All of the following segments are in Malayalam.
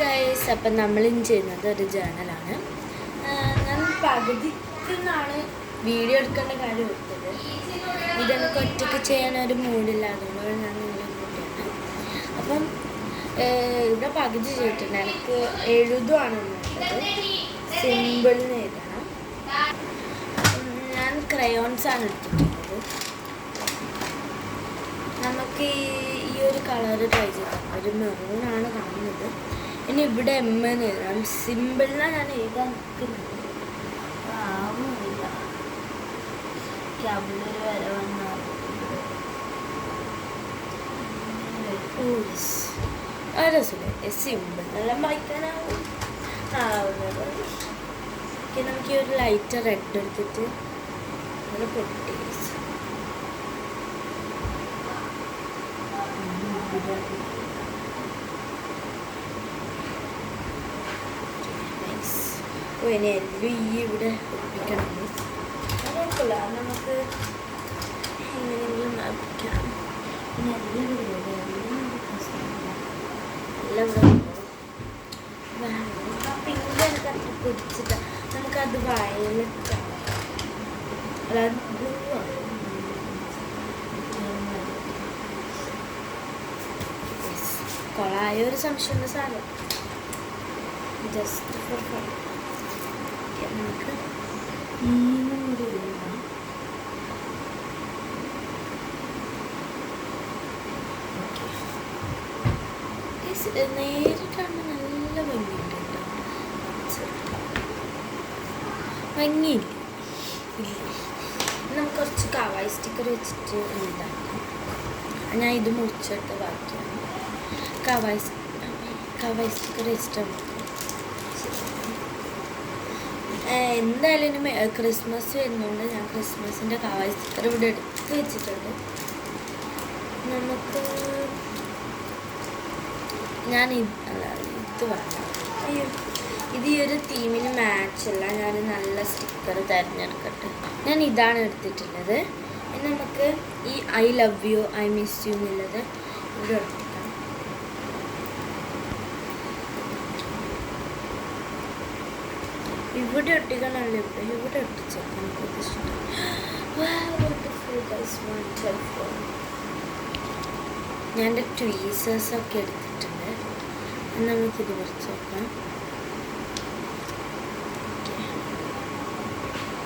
ഗൈസ്, അപ്പം നമ്മളിന്ന് ചെയ്യുന്നത് ഒരു ജേണലാണ്. ഞാൻ പകുതിക്ക് നിന്നാണ് വീഡിയോ എടുക്കേണ്ട കാര്യം എടുത്തത്. ഇതെനിക്ക് ഒറ്റയ്ക്ക് ചെയ്യാനൊരു മൂഡില്ല, അതുകൊണ്ടാണ് ഞാൻ നിങ്ങളെ കൂട്ടിയാണ്. അപ്പം ഇവിടെ പകുതി ചെയ്തിട്ടുണ്ട്. എനിക്ക് എഴുതുവാണ് വേണ്ടത്, സിമ്പിളിന് എഴുതണം. ഞാൻ ക്രയോൺസാണ് എടുത്തിട്ടുള്ളത്. നമുക്ക് ഈ ഒരു കളറ് ട്രൈ ചെയ്യാം. ഒരു മെറൂണാണ് കാണുന്നത്. ഇനി ഇവിടെ എം എന്ന് എഴുതാം. സിമ്പിളിനാണ് ഞാൻ എഴുതാൻ നിൽക്കുന്നത്. ആവുന്നില്ല, അവിടെ വരെ വന്നാൽ സിമ്പിൾ എല്ലാം വായിക്കാനാവും ആവുന്നത്. നമുക്ക് ഈ ഒരു ലൈറ്റ് റെഡ് എടുത്തിട്ട് അങ്ങനെ പൊട്ടി ഇനി എല്ലാം ഈ ഇവിടെ ഒപ്പിക്കണം. കുഴപ്പമില്ല, നമുക്ക് എങ്ങനെയെങ്കിലും ഒപ്പിക്കാം. പിന്നെ എല്ലാം ഇവിടെ എല്ലാം ഇവിടെ പിങ്ക് എനിക്ക് അത്ര പിടിച്ചിട്ട് നമുക്കത് വയലറ്റാണ്, അല്ലാതെ ബ്ലൂ ആണ്. കൊളായ ഒരു സംശയമുള്ള സാധനം, ജസ്റ്റ് ഫോർ ഫൺ. നമുക്ക് കൂടി എഴുതാം. നേരിട്ടാണ് നല്ല ഭംഗിയുണ്ട് കേട്ടോ. ഭംഗിയില്ല, നമുക്ക് കുറച്ച് കവായി സ്റ്റിക്കർ വെച്ചിട്ട് ഉണ്ടാക്കാം. ഞാൻ ഇത് മുറിച്ചിട്ട് ബാക്കിയാണ് കവായി സ്റ്റിക്കർ വെച്ചിട്ടാണ്. എന്തായാലും ഇനി ക്രിസ്മസ് വരുന്നുണ്ട്. ഞാൻ ക്രിസ്മസിൻ്റെ കവായി സ്റ്റിക്കർ ഇവിടെ എടുത്ത് വെച്ചിട്ടുണ്ട്. നമുക്ക് ഞാൻ ഇത് വേണ്ട, ഇത് ഈ ഒരു തീമിന് മാച്ചല്ല. ഞാൻ നല്ല സ്റ്റിക്കർ തിരഞ്ഞെടുക്കട്ടെ. ഞാൻ ഇതാണ് എടുത്തിട്ടുള്ളത്. ഇനി നമുക്ക് ഈ I love you, I miss you എന്നുള്ളത് ഇവിടെ എടുത്തിട്ടാണ്. ഇവിടെ ഒട്ടിക്കണമല്ലോ, ഇവിടെ ഒട്ടിച്ചേക്കാം. എനിക്കത് ഇഷ്ടം. ഞാൻ എൻ്റെ ട്വീസേഴ്സൊക്കെ എടുത്തിട്ടുണ്ട്. നമുക്കിത് വരച്ച് നോക്കാം.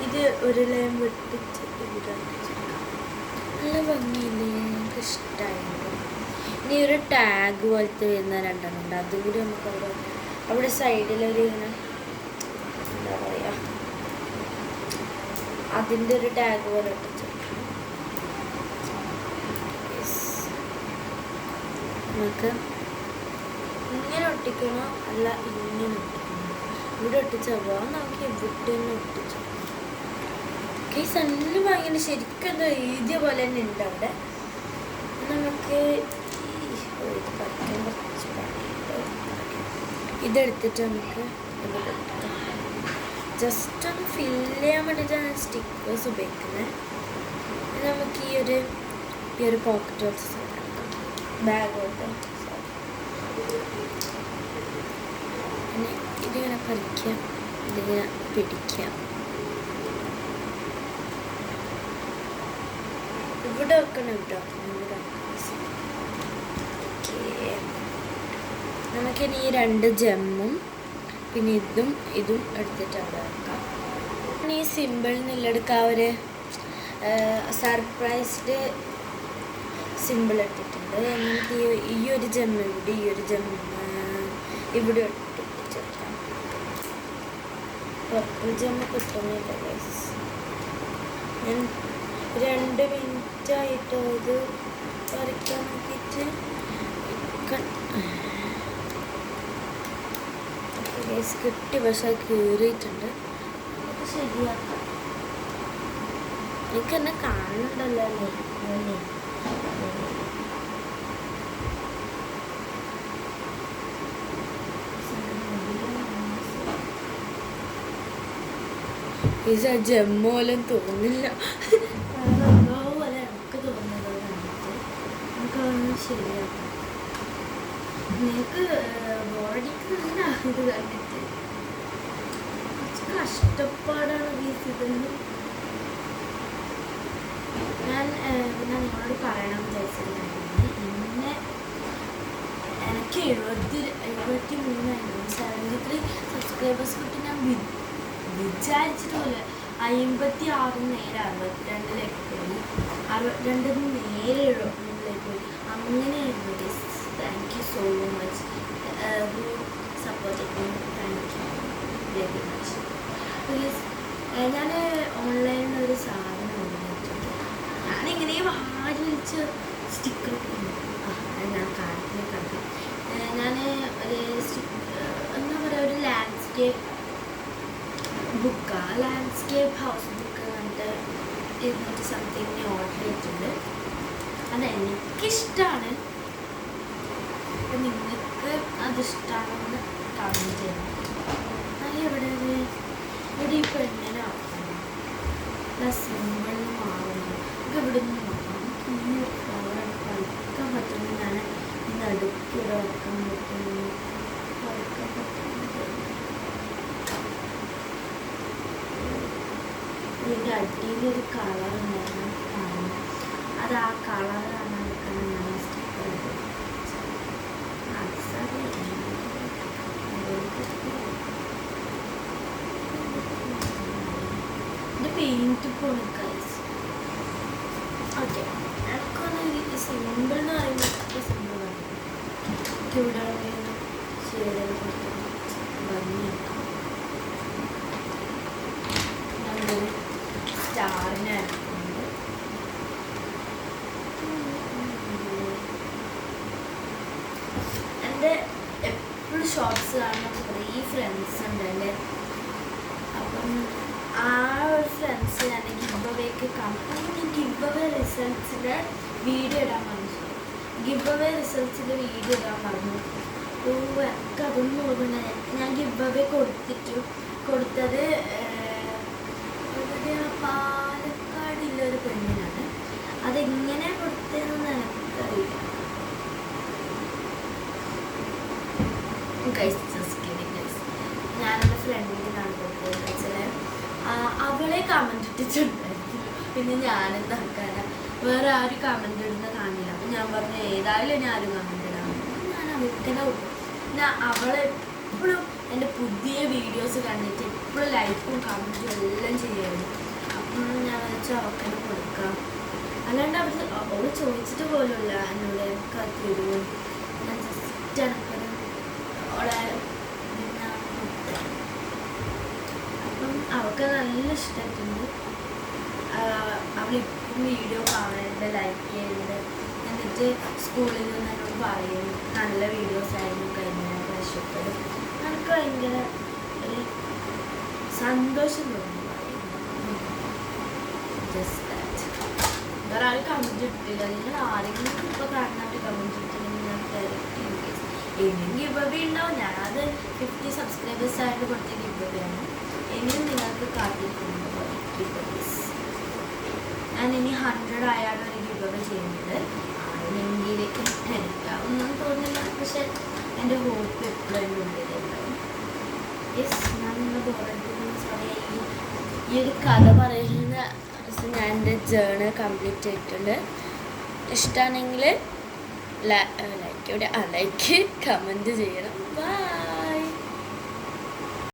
ഇത് ഒരു ലൈൻ വെട്ടിച്ച് ഇവിടെ ഒട്ടിച്ചേക്കാം. നല്ല ഭംഗിയില്ലേ, എനിക്ക് ഇഷ്ടമായിരുന്നു. ഇനി ഒരു ടാഗ് പോലത്തെ വരുന്ന രണ്ടെണ്ണം ഉണ്ട്, അതും കൂടി നമുക്ക് അവിടെ സൈഡിലൊരു ഇങ്ങനെ എന്താ പറയുക, അതിൻ്റെ ഒരു ടാഗ് പോലെ ഒട്ടിച്ചേക്കാം. നമുക്ക് ഇങ്ങനെ ഒട്ടിക്കണോ അല്ല ഇങ്ങനെ ഒട്ടിക്കണോ? ഇവിടെ ഒട്ടിച്ചാൽ നമുക്ക് ഇവിടെ തന്നെ ഒട്ടിച്ചു. കേസ് നല്ല ഭയങ്കര ശരിക്കും എന്തോ എഴുതിയ പോലെ തന്നെ ഉണ്ട് അവിടെ. നമുക്ക് ഇത് പഠിക്കാൻ കുറച്ച് പണിയുണ്ട്. ഇതെടുത്തിട്ട് നമുക്ക് ഇവിടെ ജസ്റ്റ് ഒന്ന് ഫില്ല് ചെയ്യാൻ വേണ്ടിയിട്ടാണ് സ്റ്റിക്കേഴ്സ് ഉപയോഗിക്കുന്നത്. നമുക്ക് ഈ ഒരു പോക്കറ്റ് വെച്ച് ബാഗോട്ട് പിന്നെ ഇതിങ്ങനെ പറിക്കാം, ഇതിങ്ങനെ പിടിക്കാം. ഇവിടെ വെക്കണം കേട്ടോ. നമുക്കിനി ഈ രണ്ട് ജെമ്മും പിന്നെ ഇതും എടുത്തിട്ട് അവിടെ വെക്കാം. ഈ സിമ്പിൾ നിന്നെടുക്കാൻ ഒരു സർപ്രൈസ്ഡ് സിമ്പിൾ ഇട്ടിട്ടുണ്ട്. നമുക്ക് ഈ ഒരു ജെമ്മ് ഇവിടെ, ഈ ഒരു ജെമ്മ് ഇവിടെ ഒട്ടിച്ചെടുക്കാം. പർപ്പിൾ ജെമ്മ് കിട്ടുന്നില്ല ഗൈസ്. ഞാൻ 2 മിനിറ്റായിട്ടോ ഇത് വരയ്ക്കാൻ നോക്കിയിട്ട് ഗൈസ് കിട്ടി, പക്ഷെ അത് കീറിയിട്ടുണ്ട്. നമുക്ക് ശരിയാക്കാം. എനിക്ക് എന്നെ കാണുന്നുണ്ടല്ലോ അല്ലേ. ഈ ജമ്മു പോലും തോന്നില്ല, പോലെ നമുക്ക് തോന്നുന്നത് കണ്ടിട്ട് നമുക്ക് ശരിയാക്കാം. നിങ്ങൾക്ക് ബോഡിക്ക് ഇത് കണ്ടിട്ട് കഷ്ടപ്പാടാണ് ഇതൊന്നും. ഞാൻ നിങ്ങളോട് പറയണം വിചാരിച്ചിട്ടുണ്ടായിരുന്നു. ഇന്നെ എനിക്ക് 73 73 സബ്സ്ക്രൈബേഴ്സ് കിട്ടി ഞാൻ വിചാരിച്ചിട്ട് പോലെ. 56 നേരെ 62ലേക്ക് പോയി, 62 നേരെ 73ലേക്ക് പോയി. അങ്ങനെയായിരുന്നു. Thank you so much who supported me. Thank you very much. Please ഞാൻ ഓൺലൈനിൽ ഒരു സാധനം വാങ്ങിയിട്ടുണ്ട്. ഞാനിങ്ങനെ വാരി വലിച്ച് സ്റ്റിക്കർ ഇട്ടിരുന്നു. ഞാൻ കാട്ടിൽ കണ്ടു. ഞാൻ ഒരു എന്താ പറയുക, ഒരു ലാൻഡ്സ്കേപ്പ് ബുക്കാണ്, ലാൻഡ്സ്കേപ്പ് ഹൗസ് ബുക്ക് കണ്ടിട്ട് 200 സംതിങ് ഓർഡർ ചെയ്തിട്ടുണ്ട്. അത് എനിക്കിഷ്ടമാണ്. അപ്പം നിങ്ങൾക്ക് അതിഷ്ടമാണെന്ന് കമൻറ്റ് ചെയ്യണം. അത് ഇവിടെ ഈ പെണ്ണിനെ ആക്കണം സിമ്പിളിൽ മാറുന്നു. നമുക്ക് ഇവിടെ നിന്ന് മാറണം. ഈ ഫ്ലവർ കളിക്കാൻ പറ്റുന്നു. ഞാൻ നടുക്കിവിടെ വെക്കാൻ പറ്റുന്നു, കളിക്കാൻ പറ്റുന്നത്. ഇതിൻ്റെ അടിയിലൊരു കളർ ഉണ്ടായിരുന്നു കാണുന്നത്. അത് ആ കളറാണ് എടുക്കണം. ഞാൻ സ്റ്റിക്കർ എൻ്റെ പെയിൻറ്റ് പോണ് ഗൈസ്. ഓക്കെ, എനിക്കൊന്ന് സിമ്പിൾ എന്ന് പറയുമ്പോൾ സിമ്പിളാണ്. ഇവിടെ ചെയ്തത് ഭംഗിയാക്കാം. ഞാനൊരു സ്റ്റാറിനെ എടുക്കുന്നുണ്ട്. എൻ്റെ എപ്പോഴും ഷോർട്സ് കാണുന്ന കുറേ ഫ്രണ്ട്സ് ഉണ്ട് എൻ്റെ. അപ്പം ആ ഒരു ഫ്രണ്ട്സ് ഞാൻ ഗിവ് അവേക്ക് ഗിവ് അവേ റിസൾട്ട്സിൻ്റെ വീഡിയോ ഇടാൻ പറഞ്ഞു. ഗിവ് അവേ റിസൾട്ട്സിൻ്റെ വീഡിയോ ഇടാൻ പറഞ്ഞു. എനിക്കതൊന്നും ഓർമ്മ. ഞാൻ ഗിവ് അവേ കൊടുത്തത് പാലക്കാടുള്ളൊരു പെണ്ണിനാണ്. അതെങ്ങനെ കൊടുത്തതെന്ന് എനിക്കറിയില്ല. ഞാനെൻ്റെ ഫ്രണ്ടിനാണ് കൊടുത്തത്. ചില അവളെ കമൻറ്റ് ഇട്ടിട്ടുണ്ടായിരുന്നു. പിന്നെ ഞാനെന്താക്കാനാ, വേറെ ആരും കമൻറ്റ് ഇടുന്ന കാണില്ല. അപ്പം ഞാൻ പറഞ്ഞു ഏതായാലും ഞാൻ ആരും കമൻറ്റ് ഇടാൻ. ഞാൻ അവൾക്കെന്നെ കൊടുക്കും. പിന്നെ അവളെപ്പോഴും എൻ്റെ പുതിയ വീഡിയോസ് കണ്ടിട്ട് എപ്പോഴും ലൈക്കും കമൻറ്റും എല്ലാം ചെയ്യുമായിരുന്നു. അപ്പം ഞാൻ വെച്ചാൽ അവൾക്കെന്നെ കൊടുക്കാം. അല്ലാണ്ട് അവൾ ചോദിച്ചിട്ട് പോലുമില്ല എന്നോട് എനിക്ക് അത് തരുമോ. ഞാൻ ജസ്റ്റ് എനിക്കൊരു അവളെ അപ്പം അവൾക്ക് നല്ല ഇഷ്ടമായിട്ടുണ്ട്. അവളിപ്പം വീഡിയോ കാണുന്നുണ്ട്, ലൈക്ക് ചെയ്യുന്നുണ്ട്. എന്നിട്ട് സ്കൂളിൽ നിന്ന് എന്നോട് പറയും നല്ല വീഡിയോസ് ആയിരുന്നു കഴിഞ്ഞ പ്രാവശ്യത്തെ. എനിക്ക് ഭയങ്കര ഒരു സന്തോഷം തോന്നി. Just that. വേറെ ആരും കമൻറ്റ് ഇട്ടില്ല. നിങ്ങൾ ആരെങ്കിലും ഇപ്പോൾ കാണുന്നവർ കമൻറ്റ് ഇട്ടില്ലെങ്കിൽ ഞാൻ ഡയറക്റ്റ് ഇനിയും ഗിവ് അവേ ഉണ്ടാവും. ഞാനത് 50 സബ്സ്ക്രൈബേഴ്സ് ആയിട്ട് കൊടുത്ത ഗിവ് അവേ ആണ്. ഇനിയും നിങ്ങൾക്ക് കാത്തിരിക്കുന്നു ഗിവ് അവേസ്. ഞാൻ ഇനി 100 ആയാലും ഒരു ഗിവ് അവേ ചെയ്യുന്നത്. ആണെങ്കിൽ എനിക്കാവുന്നും തോന്നില്ല, പക്ഷെ എൻ്റെ ഹോപ്പ് എപ്പോഴും ഉള്ളിലുണ്ടാവും. യെസ്, ഞാൻ നിങ്ങൾ ബോറടിക്കുന്ന സമയം ഈ ഒരു കഥ പറയുന്ന ഞാൻ എൻ്റെ ജേർണൽ കംപ്ലീറ്റ് ചെയ്തിട്ടുണ്ട്. ഇഷ്ടമാണെങ്കിൽ ലൈക്ക് കമൻറ്റ് ചെയ്യണം. ബൈ.